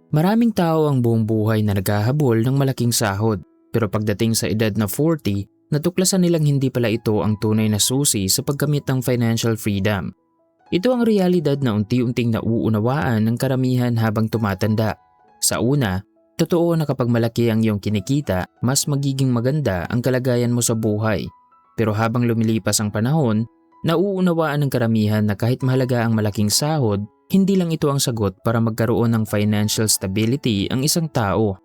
Maraming tao ang buong buhay na naghahabol ng malaking sahod, pero pagdating sa edad na 40, natuklasan nilang hindi pala ito ang tunay na susi sa pagkamit ng financial freedom. Ito ang realidad na unti-unting nauunawaan ng karamihan habang tumatanda. Sa una, totoo na kapag malaki ang iyong kinikita, mas magiging maganda ang kalagayan mo sa buhay. Pero habang lumilipas ang panahon, nauunawaan ng karamihan na kahit mahalaga ang malaking sahod, hindi lang ito ang sagot para magkaroon ng financial stability ang isang tao.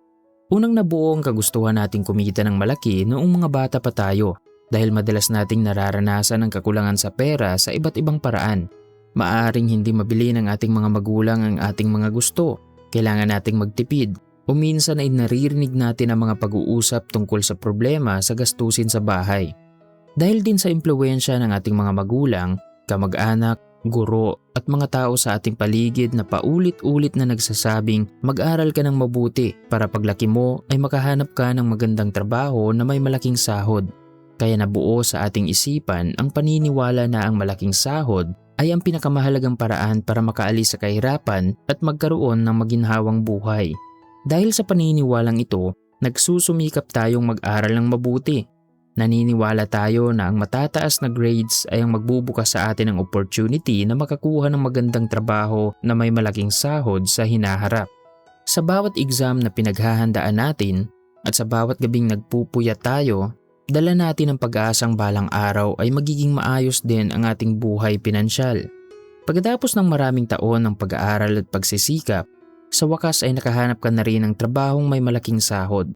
Unang nabuo ang kagustuhan nating kumita ng malaki noong mga bata pa tayo dahil madalas nating nararanasan ang kakulangan sa pera sa iba't ibang paraan. Maaaring hindi mabili ng ating mga magulang ang ating mga gusto, kailangan nating magtipid, o minsan ay naririnig natin ang mga pag-uusap tungkol sa problema sa gastusin sa bahay. Dahil din sa impluwensya ng ating mga magulang, kamag-anak, guro at mga tao sa ating paligid na paulit-ulit na nagsasabing mag-aral ka ng mabuti para paglaki mo ay makahanap ka ng magandang trabaho na may malaking sahod. Kaya nabuo sa ating isipan ang paniniwala na ang malaking sahod ay ang pinakamahalagang paraan para makaalis sa kahirapan at magkaroon ng maginhawang buhay. Dahil sa paniniwalang ito, nagsusumikap tayong mag-aral ng mabuti. Naniniwala tayo na ang matataas na grades ay ang magbubukas sa atin ng opportunity na makakuha ng magandang trabaho na may malaking sahod sa hinaharap. Sa bawat exam na pinaghahandaan natin at sa bawat gabing nagpupuyat tayo, dala natin ang pag-aasang balang araw ay magiging maayos din ang ating buhay pinansyal. Pagkatapos ng maraming taon ng pag-aaral at pagsisikap, sa wakas ay nakahanap ka na rin ng trabahong may malaking sahod.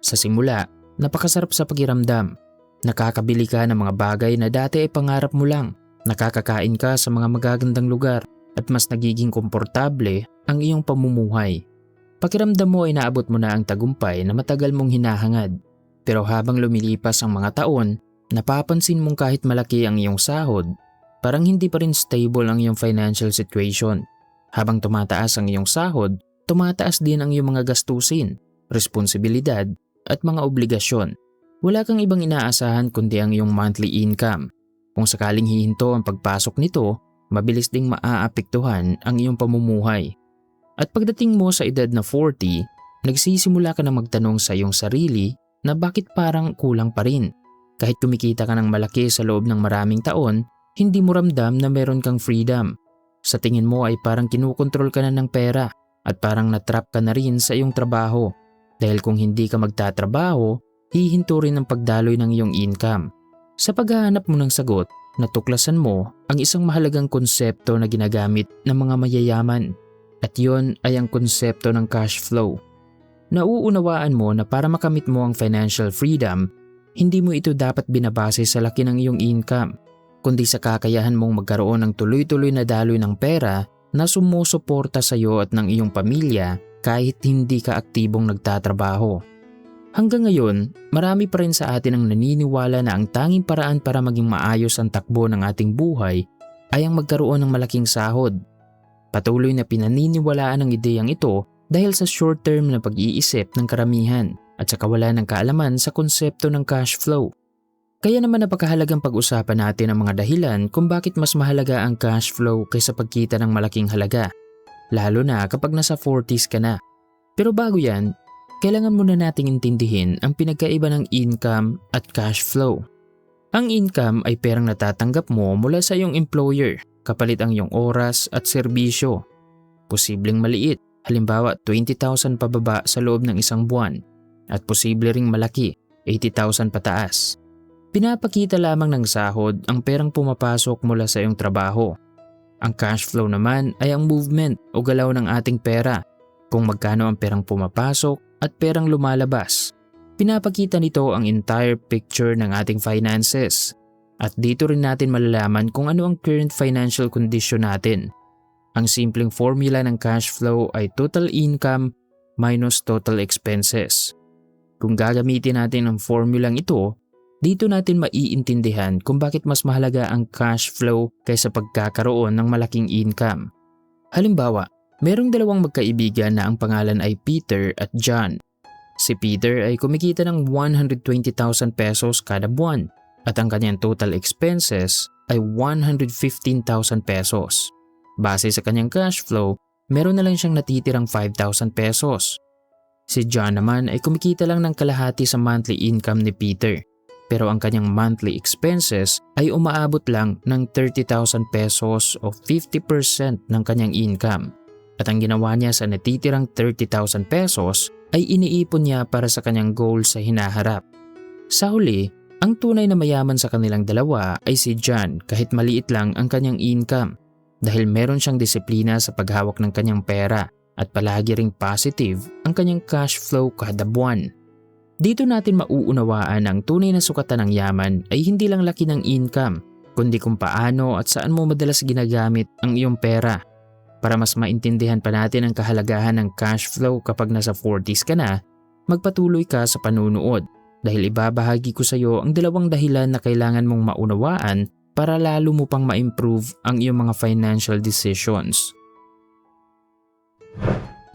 Sa simula, napakasarap sa pakiramdam. Nakakabili ka ng mga bagay na dati ay pangarap mo lang. Nakakakain ka sa mga magagandang lugar at mas nagiging komportable ang iyong pamumuhay. Pakiramdam mo ay naabot mo na ang tagumpay na matagal mong hinahangad. Pero habang lumilipas ang mga taon, napapansin mong kahit malaki ang iyong sahod, parang hindi pa rin stable ang iyong financial situation. Habang tumataas ang iyong sahod, tumataas din ang iyong mga gastusin, responsibilidad at mga obligasyon. Wala kang ibang inaasahan kundi ang iyong monthly income. Kung sakaling hihinto ang pagpasok nito, mabilis ding maaapektuhan ang iyong pamumuhay. At pagdating mo sa edad na 40, nagsisimula ka na magtanong sa iyong sarili na bakit parang kulang pa rin. Kahit kumikita ka ng malaki sa loob ng maraming taon, hindi mo ramdam na meron kang freedom. Sa tingin mo ay parang kinukontrol ka na ng pera at parang natrap ka na rin sa iyong trabaho. Dahil kung hindi ka magtatrabaho, hihinto rin ang pagdaloy ng iyong income. Sa paghahanap mo ng sagot, natuklasan mo ang isang mahalagang konsepto na ginagamit ng mga mayayaman. At yon ay ang konsepto ng cash flow. Nauunawaan mo na para makamit mo ang financial freedom, hindi mo ito dapat binabase sa laki ng iyong income, kundi sa kakayahan mong magkaroon ng tuloy-tuloy na daloy ng pera na sumusuporta sa iyo at ng iyong pamilya kahit hindi ka aktibong nagtatrabaho. Hanggang ngayon, marami pa rin sa atin ang naniniwala na ang tanging paraan para maging maayos ang takbo ng ating buhay ay ang magkaroon ng malaking sahod. Patuloy na pinaniniwalaan ang ideyang ito dahil sa short-term na pag-iisip ng karamihan at sa kawalan ng kaalaman sa konsepto ng cash flow. Kaya naman napakahalagang pag-usapan natin ang mga dahilan kung bakit mas mahalaga ang cash flow kaysa pagkita ng malaking halaga, lalo na kapag nasa 40s ka na. Pero bago yan, kailangan muna nating intindihin ang pinagkaiba ng income at cash flow. Ang income ay perang natatanggap mo mula sa iyong employer kapalit ang iyong oras at serbisyo. Posibleng maliit, halimbawa 20,000 pababa sa loob ng isang buwan, at posible ring malaki, 80,000 pataas. Pinapakita lamang ng sahod ang perang pumapasok mula sa iyong trabaho. Ang cash flow naman ay ang movement o galaw ng ating pera, kung magkano ang perang pumapasok at perang lumalabas. Pinapakita nito ang entire picture ng ating finances. At dito rin natin malalaman kung ano ang current financial condition natin. Ang simpleng formula ng cash flow ay total income minus total expenses. Kung gagamitin natin ang formulang ito, dito natin maiintindihan kung bakit mas mahalaga ang cash flow kaysa pagkakaroon ng malaking income. Halimbawa, merong dalawang magkaibigan na ang pangalan ay Peter at John. Si Peter ay kumikita ng 120,000 pesos kada buwan at ang kanyang total expenses ay 115,000 pesos. Base sa kanyang cash flow, meron na lang siyang natitirang 5,000 pesos. Si John naman ay kumikita lang ng kalahati sa monthly income ni Peter, pero ang kanyang monthly expenses ay umaabot lang ng 30,000 pesos o 50% ng kanyang income. At ang ginawa niya sa natitirang 30,000 pesos ay iniipon niya para sa kanyang goal sa hinaharap. Sa huli, ang tunay na mayaman sa kanilang dalawa ay si John kahit maliit lang ang kanyang income dahil meron siyang disiplina sa paghawak ng kanyang pera at palagi ring positive ang kanyang cash flow kada buwan. Dito natin mauunawaan na ang tunay na sukatan ng yaman ay hindi lang laki ng income, kundi kung paano at saan mo madalas ginagamit ang iyong pera. Para mas maintindihan pa natin ang kahalagahan ng cash flow kapag nasa 40s ka na, magpatuloy ka sa panunood dahil ibabahagi ko sa iyo ang dalawang dahilan na kailangan mong maunawaan para lalo mo pang ma-improve ang iyong mga financial decisions.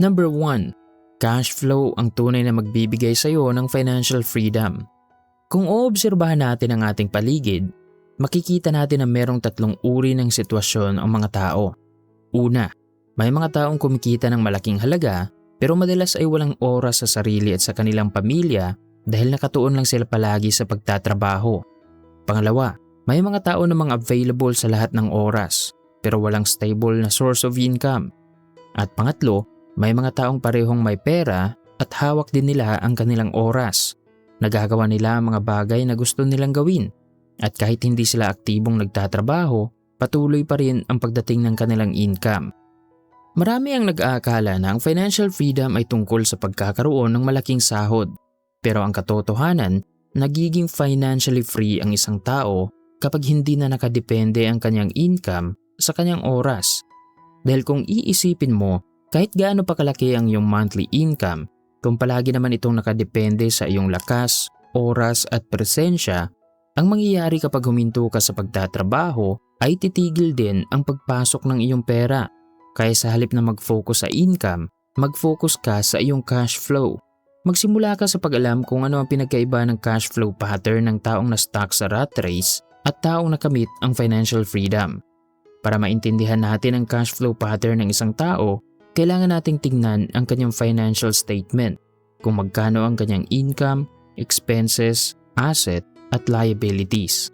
Number 1. Cash flow ang tunay na magbibigay sa iyo ng financial freedom. Kung oobserbahan natin ang ating paligid, makikita natin na merong tatlong uri ng sitwasyon ang mga tao. Una, may mga taong kumikita ng malaking halaga pero madalas ay walang oras sa sarili at sa kanilang pamilya dahil nakatuon lang sila palagi sa pagtatrabaho. Pangalawa, may mga tao namang available sa lahat ng oras pero walang stable na source of income. At pangatlo, may mga taong parehong may pera at hawak din nila ang kanilang oras. Nagagawa nila ang mga bagay na gusto nilang gawin at kahit hindi sila aktibong nagtatrabaho, patuloy pa rin ang pagdating ng kanilang income. Marami ang nag-aakala na ang financial freedom ay tungkol sa pagkakaroon ng malaking sahod. Pero ang katotohanan, nagiging financially free ang isang tao kapag hindi na nakadepende ang kanyang income sa kanyang oras. Dahil kung iisipin mo, kahit gaano pa kalaki ang iyong monthly income, kung palagi naman itong nakadepende sa iyong lakas, oras at presensya, ang mangyayari kapag huminto ka sa pagtatrabaho ay titigil din ang pagpasok ng iyong pera. Kaya sa halip na mag-focus sa income, mag-focus ka sa iyong cash flow. Magsimula ka sa pag-alam kung ano ang pinagkaiba ng cash flow pattern ng taong na-stuck sa rat race at taong nakamit ang financial freedom. Para maintindihan natin ang cash flow pattern ng isang tao, kailangan nating tingnan ang kanyang financial statement, kung magkano ang kanyang income, expenses, asset at liabilities.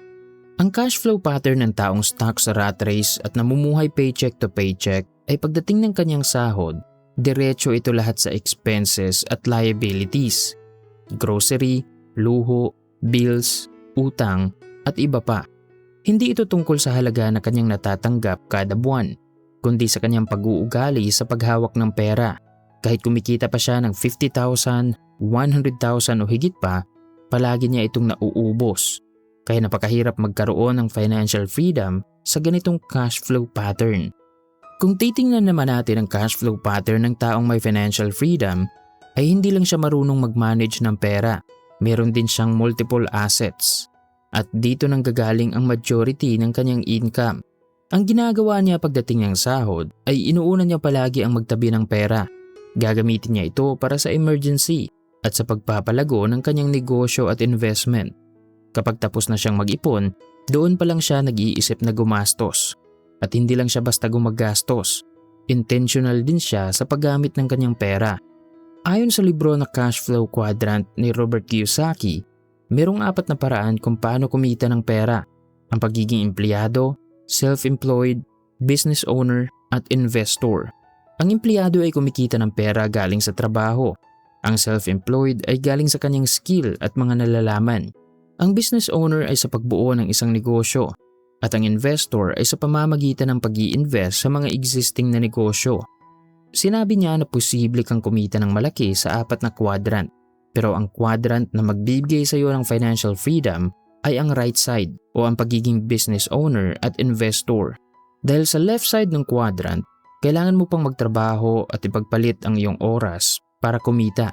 Ang cash flow pattern ng taong stuck sa rat race at namumuhay paycheck to paycheck ay pagdating ng kanyang sahod, diretso ito lahat sa expenses at liabilities, grocery, luho, bills, utang at iba pa. Hindi ito tungkol sa halaga na kanyang natatanggap kada buwan, kundi sa kanyang pag-uugali sa paghawak ng pera. Kahit kumikita pa siya ng 50,000, 100,000 o higit pa, palagi niya itong nauubos. Kaya napakahirap magkaroon ng financial freedom sa ganitong cash flow pattern. Kung titingnan naman natin ang cash flow pattern ng taong may financial freedom, ay hindi lang siya marunong mag-manage ng pera. Meron din siyang multiple assets. At dito nang gagaling ang majority ng kanyang income. Ang ginagawa niya pagdating ng sahod ay inuuna niya palagi ang magtabi ng pera. Gagamitin niya ito para sa emergency at sa pagpapalago ng kanyang negosyo at investment. Kapag tapos na siyang mag-ipon, doon pa lang siya nag-iisip na gumastos. At hindi lang siya basta gumagastos. Intentional din siya sa paggamit ng kanyang pera. Ayon sa libro na Cash Flow Quadrant ni Robert Kiyosaki, merong 4 na paraan kung paano kumita ng pera. Ang pagiging empleyado, self-employed, business owner at investor. Ang empleyado ay kumikita ng pera galing sa trabaho. Ang self-employed ay galing sa kanyang skill at mga nalalaman. Ang business owner ay sa pagbuo ng isang negosyo. At ang investor ay sa pamamagitan ng pag-i-invest sa mga existing na negosyo. Sinabi niya na posible kang kumita ng malaki sa 4 na quadrant. Pero ang quadrant na magbibigay sa iyo ng financial freedom ay ang right side o ang pagiging business owner at investor. Dahil sa left side ng quadrant, kailangan mo pang magtrabaho at ipagpalit ang iyong oras para kumita.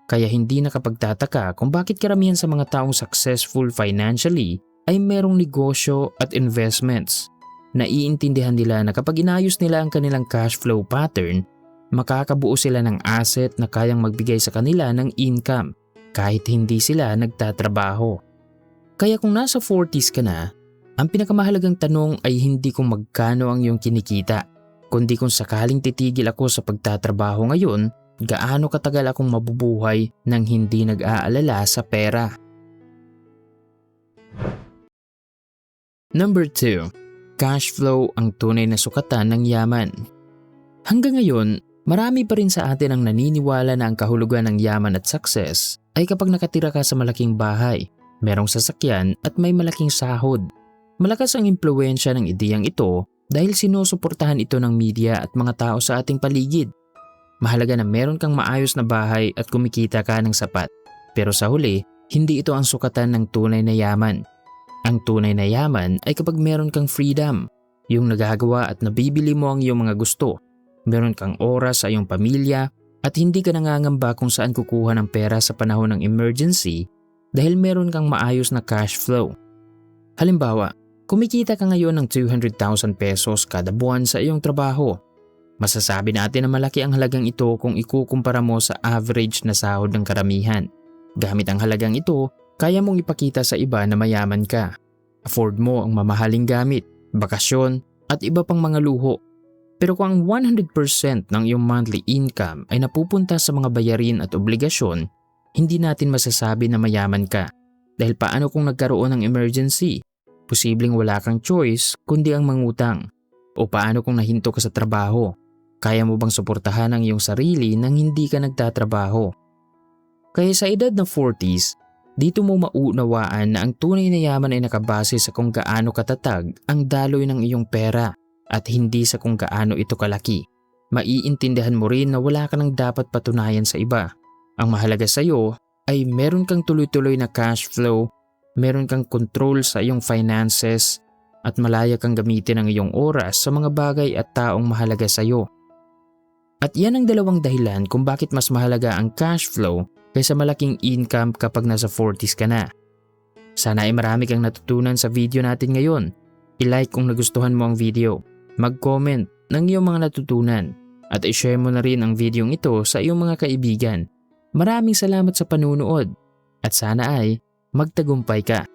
Kaya hindi nakapagtataka kung bakit karamihan sa mga taong successful financially ay merong negosyo at investments. Naiintindihan nila na kapag inayos nila ang kanilang cash flow pattern, makakabuo sila ng asset na kayang magbigay sa kanila ng income kahit hindi sila nagtatrabaho. Kaya kung nasa 40s ka na, ang pinakamahalagang tanong ay hindi kung magkano ang iyong kinikita, kundi kung sakaling titigil ako sa pagtatrabaho ngayon, gaano katagal akong mabubuhay nang hindi nag-aalala sa pera. Number 2. Cash flow ang tunay na sukatan ng yaman. Hanggang ngayon, marami pa rin sa atin ang naniniwala na ang kahulugan ng yaman at success ay kapag nakatira ka sa malaking bahay, merong sasakyan at may malaking sahod. Malakas ang impluwensya ng ideyang ito dahil sinusuportahan ito ng media at mga tao sa ating paligid. Mahalaga na meron kang maayos na bahay at kumikita ka ng sapat. Pero sa huli, hindi ito ang sukatan ng tunay na yaman. Ang tunay na yaman ay kapag meron kang freedom, yung nagagawa at nabibili mo ang iyong mga gusto. Meron kang oras sa iyong pamilya at hindi ka nangangamba kung saan kukuha ng pera sa panahon ng emergency dahil meron kang maayos na cash flow. Halimbawa, kumikita ka ngayon ng 200,000 pesos kada buwan sa iyong trabaho. Masasabi natin na malaki ang halagang ito kung ikukumpara mo sa average na sahod ng karamihan. Gamit ang halagang ito, kaya mong ipakita sa iba na mayaman ka. Afford mo ang mamahaling gamit, bakasyon at iba pang mga luho. Pero kung ang 100% ng iyong monthly income ay napupunta sa mga bayarin at obligasyon, hindi natin masasabi na mayaman ka. Dahil paano kung nagkaroon ng emergency? Posibleng wala kang choice kundi ang mangutang. O paano kung nahinto ka sa trabaho? Kaya mo bang suportahan ang iyong sarili nang hindi ka nagtatrabaho? Kaya sa edad na 40s, dito mo maunawaan na ang tunay na yaman ay nakabase sa kung gaano katatag ang daloy ng iyong pera at hindi sa kung gaano ito kalaki. Maiintindihan mo rin na wala ka nang dapat patunayan sa iba. Ang mahalaga sa iyo ay meron kang tuloy-tuloy na cash flow, meron kang control sa iyong finances, at malaya kang gamitin ang iyong oras sa mga bagay at taong mahalaga sa iyo. At yan ang dalawang dahilan kung bakit mas mahalaga ang cash flow kaysa malaking income kapag nasa 40s ka na. Sana ay marami kang natutunan sa video natin ngayon. I-like kung nagustuhan mo ang video, mag-comment ng iyong mga natutunan, at i-share mo na rin ang videong ito sa iyong mga kaibigan. Maraming salamat sa panunood at sana ay magtagumpay ka.